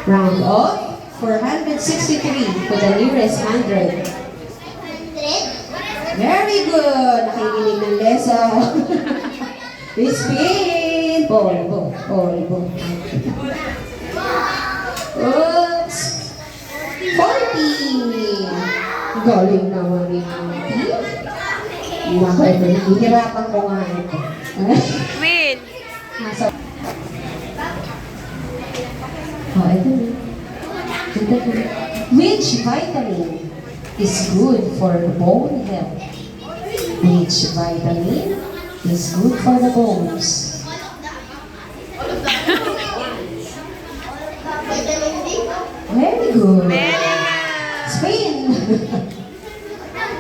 Round off, 463 to the nearest 100. Very good! Nakikinig ng lesson. Spin! Polvo. Oops! 40! Galing naman ni Auntie. Naku, ito, hihirapan ko nga ito. Win! Oh, ito na. Which vitamin is good for bone health? Which vitamin is good for the bones? Very good. Spain.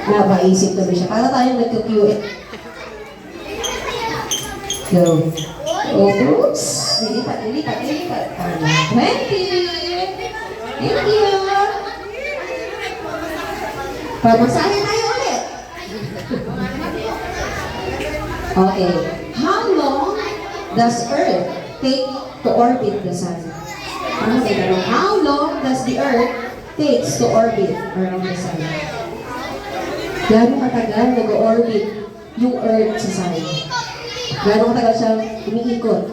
Napaisip tuloy siya. Para tayong nagka-QA. Go. Oops. Lilipat. 20. Thank you. Pamasahe tayo ulit. Okay. How long does Earth take to orbit the Sun? How long does the Earth takes to orbit around the Sun? Gano'ng katagal nag-orbit yung Earth sa Sun? Gano'ng katagal siya umiikot?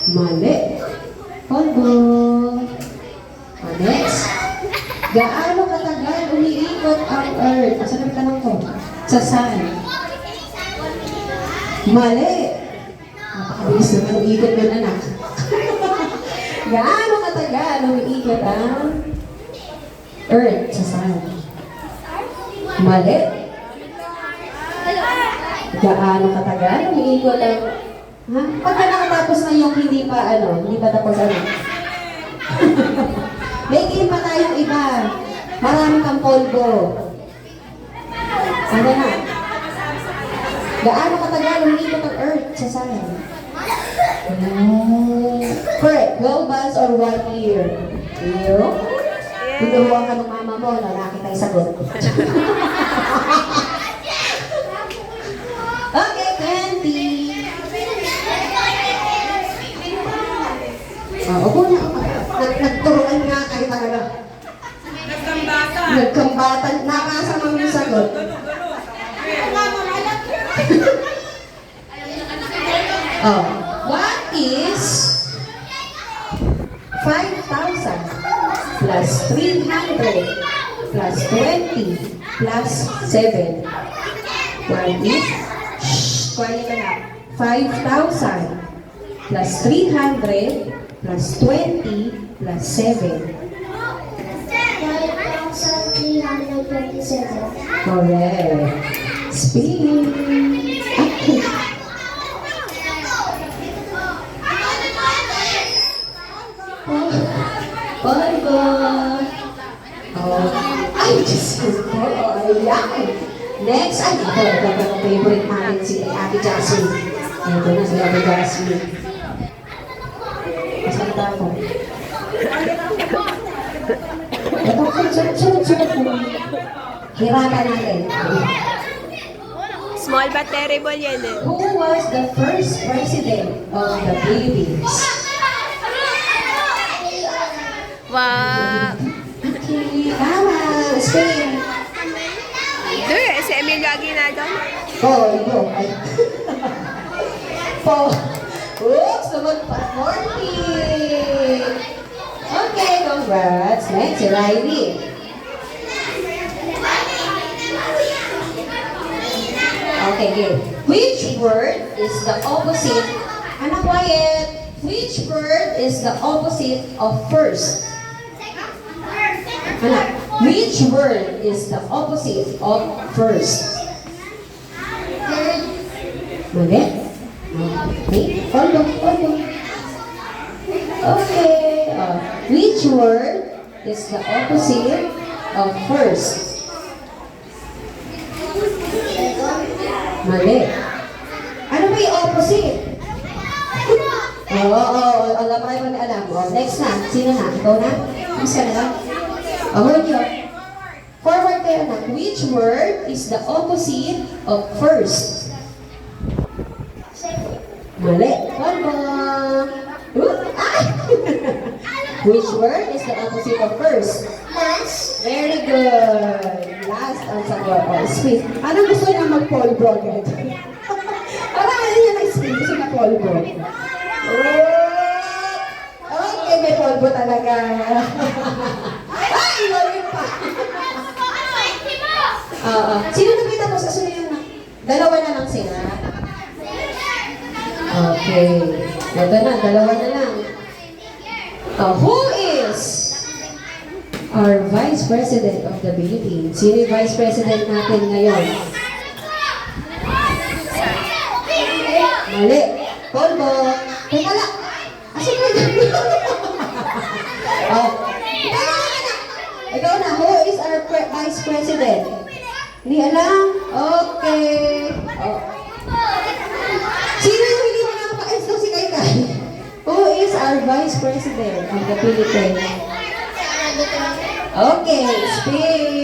Mali. Polvo. Next. Gaano katagal umiikot ang Earth? Saan ang tanong ko? Sa Sun. Mali. Napakabilis naman umiikot ng anak. Gaano katagal umiikot ang Earth sa Sun? Mali. Gaano katagal umiikot ang... Ha? Pagka nakatapos na yung hindi pa tapos May game pa tayong iba. Marami kang polvo. Ano na? Gaano katagal umiikot ang Earth sa Sun? Correct. 12 months or 1 year? Year? Tinuruan ka ng mama mo, lalaki tayo sagot. Okay, 20. Opo na. Nagturuan nga kayo talaga. Nagkambatan. Nakasama mo yung sagot. What is 5,000 plus 300 plus 20 plus 7? What is? Quiet na. 5,000 plus 300 plus 20 plus 7. 5,327. Correct. Spin. Polvo. Ay, Diyos ko po. Ayan. Next, ito ang favorite natin si Ate Jasmine. Ito na si Ate Jasmine. Masalita ko. Ito po, sunod po. Hirapan natin. Small but terrible yan eh. Who was the first president of the Philippines? Wow! Okay, tama. Spain. Doon, si Emilio Aguinaldo. Polvo. Ay. Oops, naman pa 40. Okay, congrats. Next, si Riley. Okay, good. Which word is the opposite? Anak, quiet. Which word is the opposite of first? Anak, which word is the opposite of first? Mali? Okay. Polvo. Okay. Which word is the opposite of first? Mali. Ano ba yung opposite? Alam mo kayo alam. Next na. Sino na? Ikaw na? Isa na lang. Hold yun. Forward kayo na. Which word is the opposite of first? Second. Mali. Polvo. Ah! Which word is the opposite of first? Last. Very good. Last ang sagot. Oh, speed. Ano gusto niya mag-polvo agad? Parang ano niya na-speed. Gusto niya polvo. Oh, okay, may polvo talaga. Ay, lawin pa. Sino nakita mo sa sunod na? Dalawa na lang sila. Okay. Ito na, dalawa na lang. Who is our Vice President of the Philippines? Sino yung Vice President natin ngayon? Mali. Polvo. Teka lang. Asan na yun? Oh. Ikaw na. Who is our Vice President? Hindi alam? Okay. Oh. Sino yung hindi mo nakapais daw si Kaikay? Who is our Vice President of the Philippines? Okay, speak.